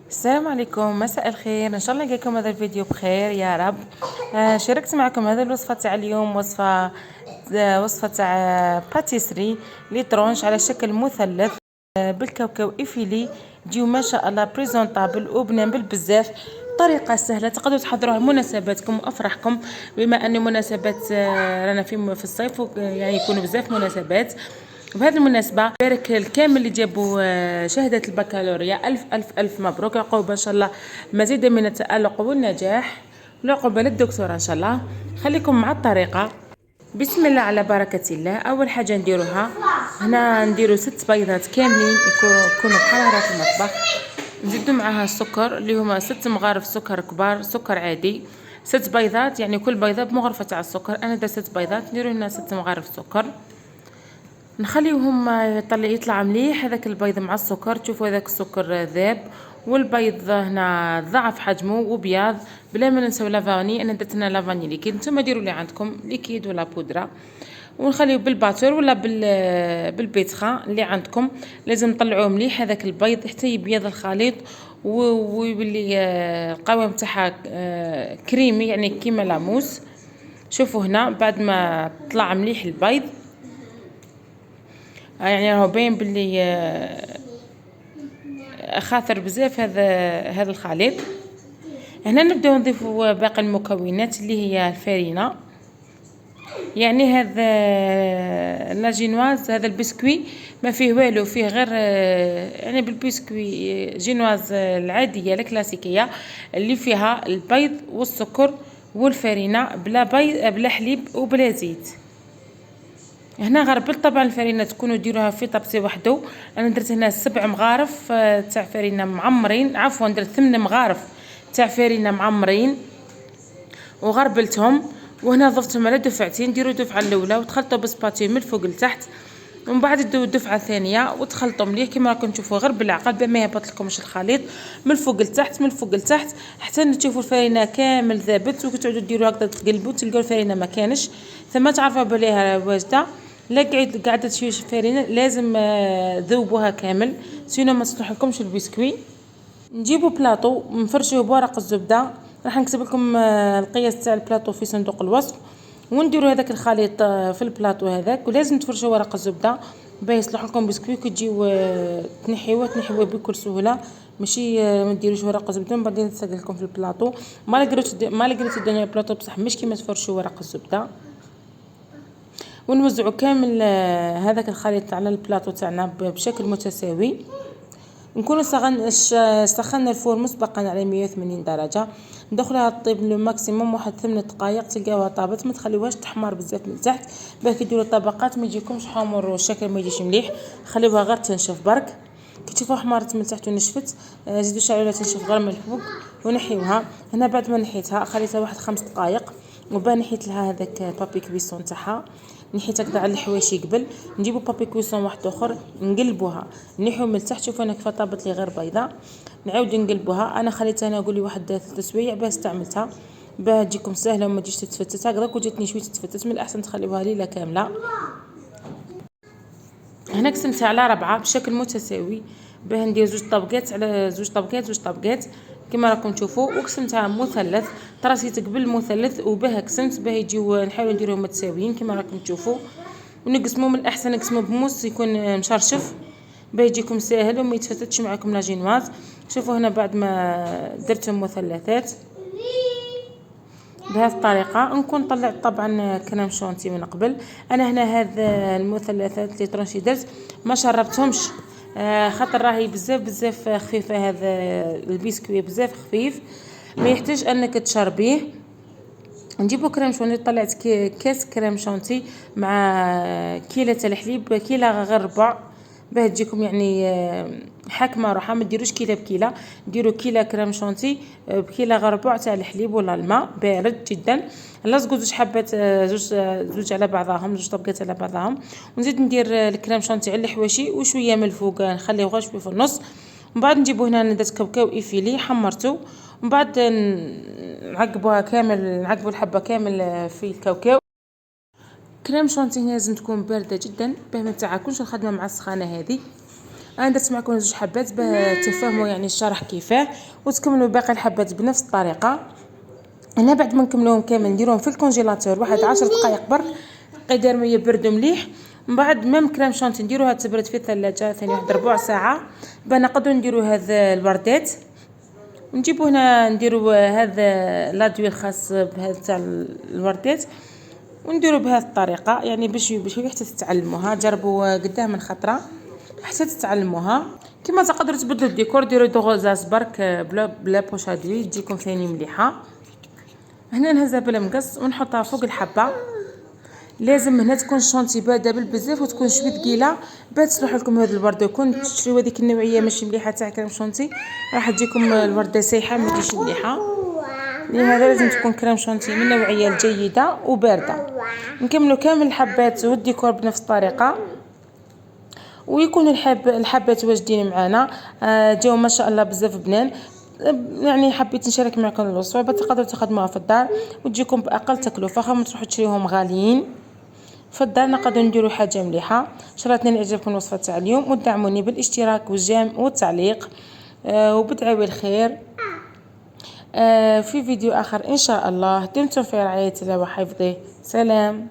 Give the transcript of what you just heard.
السلام عليكم، مساء الخير. ان شاء الله يجيكم هذا الفيديو بخير يا رب. شاركت معكم هذا الوصفه تاع اليوم، وصفه تاع باتيسري لي طرونش على شكل مثلث، بالكاوكاو ايفيلي. تجيو ما شاء الله بريزونطابل وبنان بزاف. طريقه سهله تقدروا تحضروها لمناسباتكم وافراحكم، بما ان مناسبات رانا في الصيف، يعني يكونوا بزاف مناسبات. بهذه المناسبة بارك الكامل اللي جابوا شهادة البكالوريا. ألف ألف ألف مبروك، عقوبة إن شاء الله مزيدا من التألق والنجاح، والعقوبة للدكتورة إن شاء الله. خليكم مع الطريقة. بسم الله على بركة الله. أول حاجة نديروها هنا، نديرو 6 بيضات كاملين يكونوا بحرارة المطبخ. نزيدو معاها السكر اللي هما 6 مغارف سكر كبار، سكر عادي. 6 بيضات، يعني كل بيضة بمغرفة تاع السكر. أنا درت 6 بيضات، نديرو هنا 6 مغارف سكر. نخليوهم يطلع مليح هذاك البيض مع السكر. تشوفوا هذاك السكر ذاب، والبيض هنا ضعف حجمه وبياض. بلا ما ننساو لافاني، انا درت هنا لافاني ليكيد، نتوما ديروا اللي عندكم ليكيد ولا بودره. ونخليو بالباتور ولا بالبيتخا اللي عندكم. لازم نطلعوه مليح هذاك البيض حتى يبيض الخليط ويولي القوام تاعها كريمي، يعني كيما لاموس. شوفوا هنا بعد ما طلع مليح البيض، يعني راهو باين باللي خاطر بزاف هذا الخليط. هنا نبداو نضيفوا باقي المكونات اللي هي الفارينه. يعني هذا لاجينواز، هذا البسكوي ما فيه والو، فيه غير يعني بالبسكوي جينواز العاديه الكلاسيكيه اللي فيها البيض والسكر والفارينه، بلا بيض بلا حليب وبلا زيت. هنا غربلت طبعا الفرينه تكونوا ديروها في طبسي وحده. انا درت هنا 7 مغارف تاع فرينه معمرين، عفوا درت 8 مغارف تاع فرينه معمرين وغربلتهم. وهنا ضفتهم على دفعتين، ديروا الدفعه الاولى وتخلطوا بسباتي من الفوق لتحت، ومن بعد ديروا الدفعه الثانيه وتخلطوا مليح كما راكم تشوفوا، غير بالعقل بما ما يهبط لكمش الخليط من الفوق لتحت، من الفوق لتحت، حتى تشوفوا الفرينه كامل ذابت. وتعودوا ديروا هكذا تقلبوا تلقاو الفرينه ما كانش ثم تعرفوا بليها واجده. لا قاعده شويه فرينه لازم ذوبوها كامل، سينو ما تصلح لكمش البسكوي. نجيبوا بلاطو نفرشوه بورق الزبده. راح نكتب لكم القياس تاع البلاطو في صندوق الوصف. ونديروا هذاك الخليط في البلاطو هذاك، ولازم تفرشوا ورق الزبده باش يصلح لكم بسكوي. كتجيو تنحيوه بكل سهوله، ماشي ما ديروش ورق الزبده من بعدين تسقل لكم في البلاطو. ما لقيتو الدنيا البلاطو بصح مش كيما تفرشوا ورق الزبده. ونوزعوا كامل هذاك الخليط على البلاطو تاعنا بشكل متساوي. نكونوا سخنا الفور مسبقا على 180 درجه. ندخلها طيب لو ماكسيموم واحد 8 دقائق تلقاوها طابت. ما تخليوهاش تحمر بزاف من تحت باش كيديروا الطبقات ما يجيكمش حمر والشكل ما يجيش مليح. خليوها غير تنشف برك. كي تشوفوها حمرت من تحت ونشفت زيدوا شعلوها تنشف غير من الفوق ونحيوها. هنا بعد ما نحيتها خليتها واحد 5 دقائق، وبان نحيت لها هذاك بابي كويسون تاعها. نحيت هكذا على الحواشي قبل. نجيبو بابي كويسون واحد اخر نقلبوها نحيو من التحت. شوفوا انا كيف طابت لي غير بيضه. نعاود نقلبوها. انا خليتها انا نقول واحد 3 سوايع باش استعملتها باه تجيكم سهله وما تجيش تتفتت هكذا. وجاتني شويه تتفتت، من الاحسن تخليوها ليله كامله. هنا قسمتها على 4 بشكل متساوي باه ندير 2 طبقات على 2 طبقات 2 طبقات كما راكم تشوفوا. وقسمتها مثلث، تراسيت قبل المثلث وباه قسمت باه يجيو نحاول نديرهم متساويين كما راكم تشوفوا. ونقسموا من الاحسن نقسموا بموس يكون مشرشف باه يجيكم ساهل وما يتفتتش معكم لاجينواز. شوفوا هنا بعد ما درتهم مثلثات بهذه الطريقه نكون طلعت طبعا كريم شونتي من قبل. انا هنا هذا المثلثات اللي طرونشي درت ما شربتهمش خاطر راهي بزاف خفيفه. هذا البسكوي بزاف خفيف ما يحتاج انك تشربيه. نجيبو كريم شونتي. طلعت كاس كريم شونتي مع كيلة تاع الحليب، كيلة غير ربع باه تجيكم يعني حاكمه روحها. ما ديروش كيله بكيله، ديروا كيله كريم شونتي بكيله غير ربع تاع الحليب ولا الماء بارد جدا. لصقوا 2 حبات زوج على بعضهم، 2 طبقات على بعضهم. ونزيد ندير الكريم شونتي على الحواشي وشويه من الفوق نخليه غير شويه في النص. من بعد نجيبو هنا درت كاوكاو ايفيلي حمرته. من بعد نعقبوها كامل، نعقبوا الحبه كامل في الكاوكاو. كريم شونتي لازم تكون بارده جدا باه ما تعاكلش الخدمه مع السخانه هذه. انا درت معكم زوج حبات باه تفهموا يعني الشرح كيفاه، وتكملوا باقي الحبات بنفس الطريقه. هنا بعد ما نكملوهم كامل نديروهم في الكونجيلاتور واحد 10 دقائق برك، قدر ما يبردوا مليح. من بعد ميم كريم شونتي نديروها تبرد في الثلاجه ثاني واحد ربع ساعه، باه نقدروا نديروا هذا الوردات. نجيبو هنا نديروا هذا لادوي الخاص بهذا تاع الوردات، ونديروا بهذه الطريقه يعني باش حتى تتعلموها. جربوا قداه من خطره حتى تتعلموها. كما تقدروا تبدلوا الديكور، ديروا دو غوزاس برك بلا بوشادوي تجيكم ثاني مليحه. هنا نهزها بلا مقص ونحطها فوق الحبه. لازم هنا تكون الشونتي بارده بالبزاف وتكون شويه ثقيله باه تصلح لكم هذا الورده. كون تشريو هذيك النوعيه ماشي مليحه تاع كريم شونتي راح تجيكم الورده سايحه ما تجيش مليحه. لهذا لازم تكون كريم شونتي من النوعيه الجيده وبارده. نكملوا كامل الحبات والديكور بنفس الطريقه، ويكون الحبات واجدين معنا. جاو ما شاء الله بزاف بنان. يعني حبيت نشارك معكم الوصفه تقدروا تخدموها في الدار وتجيكم باقل تكلفه، خا ما تروحوا تشريوهم غاليين. في الدار نقدروا نديروا حاجه مليحه. ان شاء الله تنال اعجابكم الوصفه تاع اليوم، ودعموني بالاشتراك والتعليق وبدعوي الخير. في فيديو اخر ان شاء الله. دمتم في رعايه الله وحفظه. سلام.